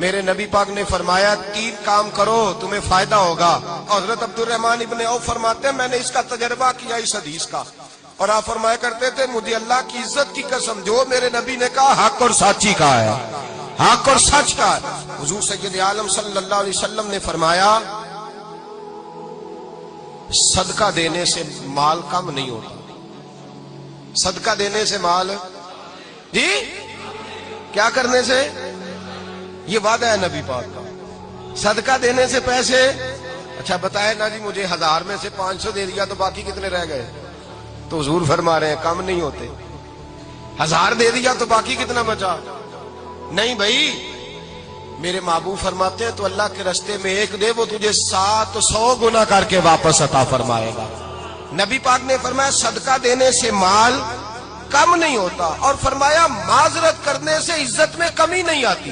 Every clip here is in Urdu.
میرے نبی پاک نے فرمایا 3 کام کرو تمہیں فائدہ ہوگا. حضرت عبدالرحمن ابن عوف فرماتے ہیں میں نے اس کا تجربہ کیا اس حدیث کا، اور آپ فرمایا کرتے تھے مجھے اللہ کی عزت کی قسم جو میرے نبی نے کہا حق اور سچی کا ہے، حق اور سچ کا ہے. حضور سید عالم صلی اللہ علیہ وسلم نے فرمایا صدقہ دینے سے مال کم نہیں ہوتا. صدقہ دینے سے مال جی کیا کرنے سے؟ یہ وعدہ ہے نبی پاک کا. صدقہ دینے سے پیسے اچھا بتائے نا جی مجھے 1000 میں سے 500 دے دیا تو باقی کتنے رہ گئے؟ تو حضور فرما رہے ہیں کم نہیں ہوتے. 1000 دے دیا تو باقی کتنا بچا؟ نہیں بھائی، میرے محبوب فرماتے ہیں تو اللہ کے راستے میں ایک دے وہ تجھے 700 گنا کر کے واپس عطا فرمائے گا. نبی پاک نے فرمایا صدقہ دینے سے مال کم نہیں ہوتا، اور فرمایا معذرت کرنے سے عزت میں کمی نہیں آتی.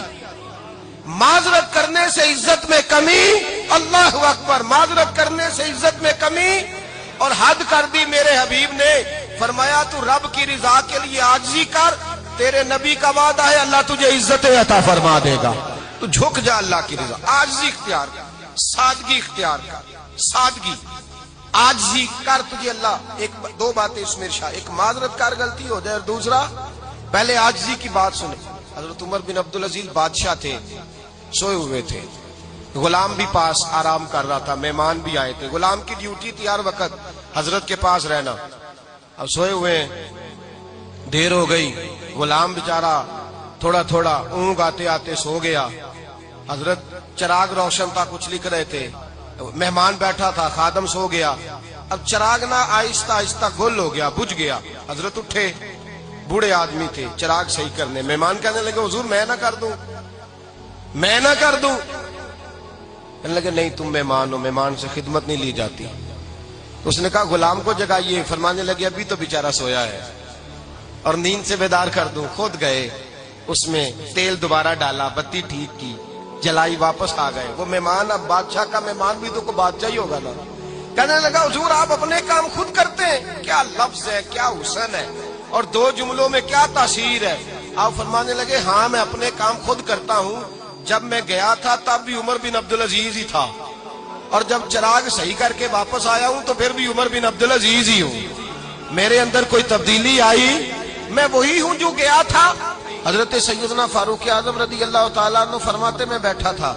معذرت کرنے سے عزت میں کمی، اللہ اکبر، معذرت کرنے سے عزت میں کمی. اور حد کر دی میرے حبیب نے، فرمایا تو رب کی رضا کے لیے عاجزی کر، تیرے نبی کا وعدہ ہے اللہ تجھے عزت عطا فرما دے گا. تو جھک جا اللہ کی رضا، عاجزی اختیار کر، سادگی اختیار کر، سادگی عاجزی کر، تجھے اللہ. دو باتیں اس میں ارشاد، ایک معذرت کر غلطی ہو جائے، اور دوسرا پہلے عاجزی کی بات سنیں. حضرت عمر بن عبدالعزیز بادشاہ تھے، سوئے ہوئے تھے، غلام بھی پاس آرام کر رہا تھا، مہمان بھی آئے تھے. غلام کی ڈیوٹی تھی ہر وقت حضرت کے پاس رہنا. اب سوئے ہوئے دیر ہو گئی، غلام بیچارہ تھوڑا تھوڑا اونگ آتے آتے سو گیا. حضرت چراغ روشن تھا، کچھ لکھ رہے تھے، مہمان بیٹھا تھا، خادم سو گیا. اب چراغ نہ آہستہ آہستہ گل ہو گیا، بجھ گیا. حضرت اٹھے، بوڑھے آدمی تھے، چراغ صحیح کرنے. مہمان کہنے لگے حضور میں نہ کر دوں، میں نہ کر دوں. کہنے لگے نہیں تم مہمان ہو، مہمان سے خدمت نہیں لی جاتی. اس نے کہا غلام کو جگائیے. فرمانے لگے ابھی تو بیچارہ سویا ہے اور نیند سے بیدار کر دوں. خود گئے، اس میں تیل دوبارہ ڈالا، بتی ٹھیک کی، جلائی، واپس آ گئے. وہ مہمان اب بادشاہ کا مہمان بھی تو کوئی بادشاہ ہی ہوگا نا. کہنے لگا حضور آپ اپنے کام خود کرتے ہیں. کیا لفظ ہے، کیا حسن ہے، اور 2 جملوں میں کیا تاثیر ہے. آپ فرمانے لگے ہاں میں اپنے کام خود کرتا ہوں. جب میں گیا تھا تب بھی عمر بن عبدالعزیز ہی تھا، اور جب چراغ صحیح کر کے واپس آیا ہوں تو پھر بھی عمر بن عبدالعزیز ہی ہوں. میرے اندر کوئی تبدیلی آئی؟ میں وہی ہوں جو گیا تھا. حضرت سیدنا فاروق اعظم رضی اللہ تعالیٰ عنہ فرماتے میں بیٹھا تھا،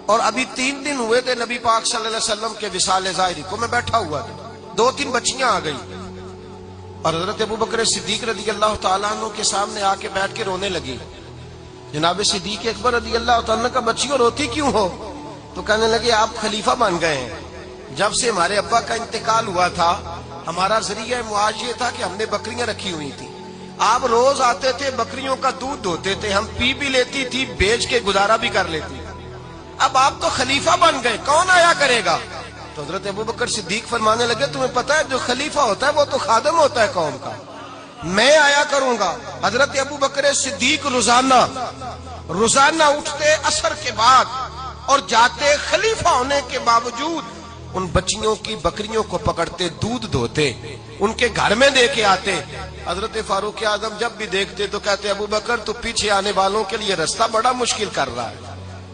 اور ابھی 3 دن ہوئے تھے نبی پاک صلی اللہ علیہ وسلم کے وصال ظاہری کو. میں بیٹھا ہوا تھا، 2-3 بچیاں آ گئی، اور حضرت ابوبکر صدیق رضی اللہ تعالیٰ عنہ کے سامنے آ کے بیٹھ کے رونے لگی. جناب صدیق اکبر رضی اللہ تعالیٰ کا بچیوں روتی کیوں ہو؟ تو کہنے لگے آپ خلیفہ بن گئے ہیں. جب سے ہمارے ابا کا انتقال ہوا تھا ہمارا ذریعہ معاش یہ تھا کہ ہم نے بکریاں رکھی ہوئی تھی. آپ روز آتے تھے، بکریوں کا دودھ دھوتے تھے، ہم پی بھی لیتی تھی، بیچ کے گزارا بھی کر لیتی. اب آپ تو خلیفہ بن گئے، کون آیا کرے گا؟ تو حضرت ابوبکر صدیق فرمانے لگے تمہیں پتہ ہے جو خلیفہ ہوتا ہے وہ تو خادم ہوتا ہے قوم کا، میں آیا کروں گا. حضرت ابوبکر صدیق روزانہ اٹھتے عصر کے بعد اور جاتے، خلیفہ ہونے کے باوجود ان بچیوں کی بکریوں کو پکڑتے، دودھ دھوتے، ان کے گھر میں دے کے آتے. حضرت فاروق اعظم جب بھی دیکھتے تو کہتے ابوبکر تو پیچھے آنے والوں کے لیے راستہ بڑا مشکل کر رہا ہے،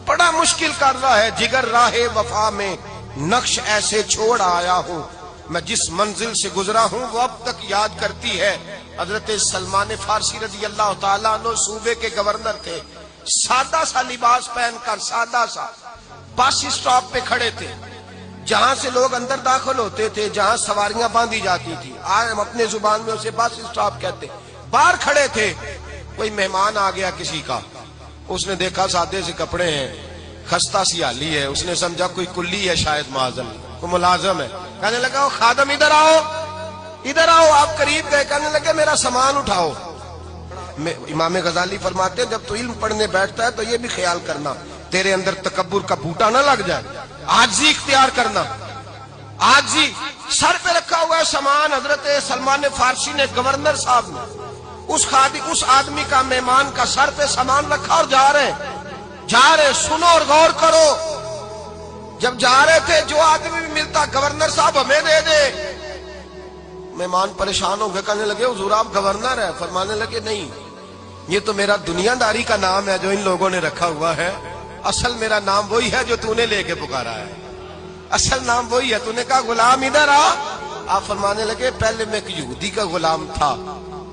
بڑا مشکل کر رہا ہے. جگر راہ وفا میں نقش ایسے چھوڑ آیا ہوں، میں جس منزل سے گزرا ہوں وہ اب تک یاد کرتی ہے. حضرت سلمان فارسی رضی اللہ تعالیٰ عنہ صوبے کے گورنر تھے، سادہ سا لباس پہن کر، سادہ سا، بس اسٹاپ پہ کھڑے تھے، جہاں سے لوگ اندر داخل ہوتے تھے، جہاں سواریاں باندھی جاتی تھی، آج ہم اپنے زبان میں اسے بس اسٹاپ کہتے. باہر کھڑے تھے، کوئی مہمان آ گیا کسی کا، اس نے دیکھا سادے سے کپڑے ہیں، خستہ سی حالی ہے، اس نے سمجھا کوئی کلی ہے، شاید معاذ اللہ کوئی ملازم ہے. کہنے لگا وہ خادم ادھر آؤ، ادھر آؤ. آپ قریب گئے، کہنے لگے میرا سامان اٹھاؤ. امام غزالی فرماتے ہیں جب تو علم پڑھنے بیٹھتا ہے تو یہ بھی خیال کرنا تیرے اندر تکبر کا بوٹا نہ لگ جائے. عاجزی اختیار کرنا، عاجزی. سر پہ رکھا ہوا ہے سامان. حضرت سلمان فارسی نے، گورنر صاحب نے، اس آدمی کا، مہمان کا سر پہ سامان رکھا اور جا رہے. سنو اور غور کرو. جب جا رہے تھے جو آدمی بھی ملتا گورنر صاحب ہمیں دے دے. مہمان پریشان ہو گئے، کہنے لگے حضور آپ گورنر ہیں؟ فرمانے لگے نہیں، یہ تو میرا دنیا داری کا نام ہے جو ان لوگوں نے رکھا ہوا ہے، اصل میرا نام وہی ہے جو تو نے لے کے پکارا ہے، اصل نام وہی ہے۔ تو نے کہا غلام ادھر آ، آپ فرمانے لگے پہلے میں ایک یہودی کا غلام تھا،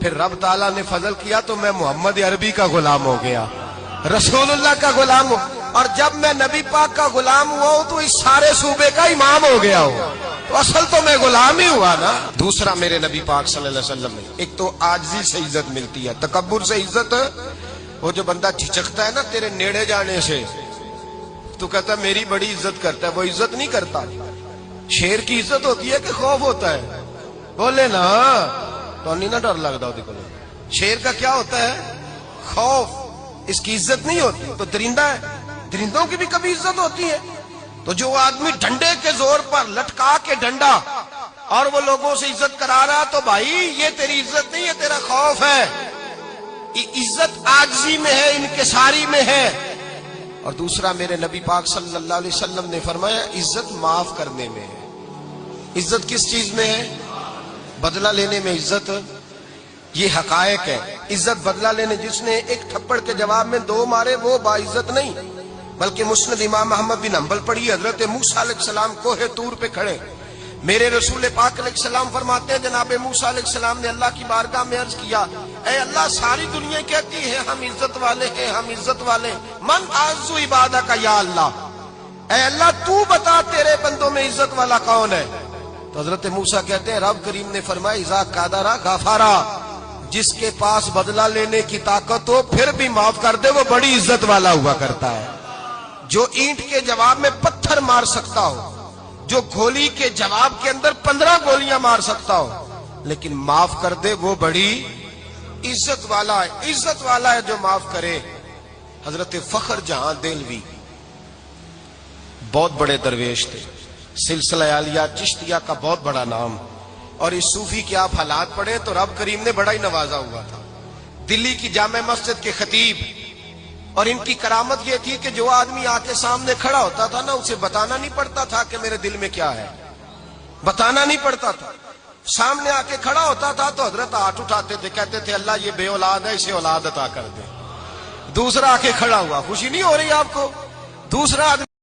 پھر رب تعالیٰ نے فضل کیا تو میں محمد عربی کا غلام ہو گیا، رسول اللہ کا غلام ہوں، اور جب میں نبی پاک کا غلام ہوا ہوں تو اس سارے صوبے کا امام ہو گیا ہوں، تو اصل تو میں غلام ہی ہوا نا۔ دوسرا میرے نبی پاک صلی اللہ علیہ وسلم نے ایک تو عاجزی سے عزت ملتی ہے، تکبر سے عزت، وہ جو بندہ جھجکتا ہے نا تیرے نیڑے جانے سے، تو کہتا ہے میری بڑی عزت کرتا ہے، وہ عزت نہیں کرتا۔ شیر کی عزت ہوتی ہے کہ خوف ہوتا ہے؟ بولے نا تو نہیں نہ ڈر لگتا ہوتی کو۔ شیر کا کیا ہوتا ہے؟ خوف، اس کی عزت نہیں ہوتی۔ تو درندہ ہے، درندوں کی بھی کبھی عزت ہوتی ہے؟ تو جو آدمی ڈنڈے کے زور پر لٹکا کے ڈنڈا اور وہ لوگوں سے عزت کرا رہا، تو بھائی یہ تیری عزت نہیں ہے، تیرا خوف ہے۔ عزت عاجزی میں ہے، انکساری میں ہے۔ اور دوسرا میرے نبی پاک صلی اللہ علیہ وسلم نے فرمایا عزت معاف کرنے میں ہے۔ عزت کس چیز میں ہے؟ بدلہ لینے میں عزت، یہ حقائق ہے۔ عزت بدلہ لینے، جس نے ایک تھپڑ کے جواب میں دو مارے وہ باعزت نہیں، بلکہ مسند امام احمد بن حنبل پڑھی، حضرت موسیٰ علیہ السلام کوہ طور پہ کھڑے، میرے رسول پاک علیہ السلام فرماتے ہیں جناب موسیٰ علیہ السلام نے اللہ کی بارگاہ میں عرض کیا، اے اللہ ساری دنیا کہتی ہے ہم عزت والے ہیں، ہم عزت والے ہیں، من اعز عبادک یا اللہ، اے اللہ تو بتا تیرے بندوں میں عزت والا کون ہے؟ تو حضرت موسیٰ کہتے ہیں رب کریم نے فرمایا اذا قادر غفارا، جس کے پاس بدلہ لینے کی طاقت ہو پھر بھی معاف کر دے وہ بڑی عزت والا ہوا کرتا ہے۔ جو اینٹ کے جواب میں پتھر مار سکتا ہو، جو گولی کے جواب کے اندر 15 گولیاں مار سکتا ہو، لیکن معاف کر دے وہ بڑی عزت والا ہے۔ عزت والا ہے جو معاف کرے۔ حضرت فخر جہاں دہلوی بہت بڑے درویش تھے، سلسلہ عالیہ چشتیہ کا بہت بڑا نام، اور اس صوفی کے آپ حالات پڑھیں تو رب کریم نے بڑا ہی نوازا ہوا تھا۔ دلی کی جامع مسجد کے خطیب، اور ان کی کرامت یہ تھی کہ جو آدمی آ کے سامنے کھڑا ہوتا تھا نا اسے بتانا نہیں پڑتا تھا کہ میرے دل میں کیا ہے، بتانا نہیں پڑتا تھا۔ سامنے آ کے کھڑا ہوتا تھا تو حضرت ہاتھ اٹھاتے تھے، کہتے تھے اللہ یہ بے اولاد ہے اسے اولاد عطا کر دے۔ دوسرا آ کے کھڑا ہوا، خوشی نہیں ہو رہی آپ کو؟ دوسرا آدمی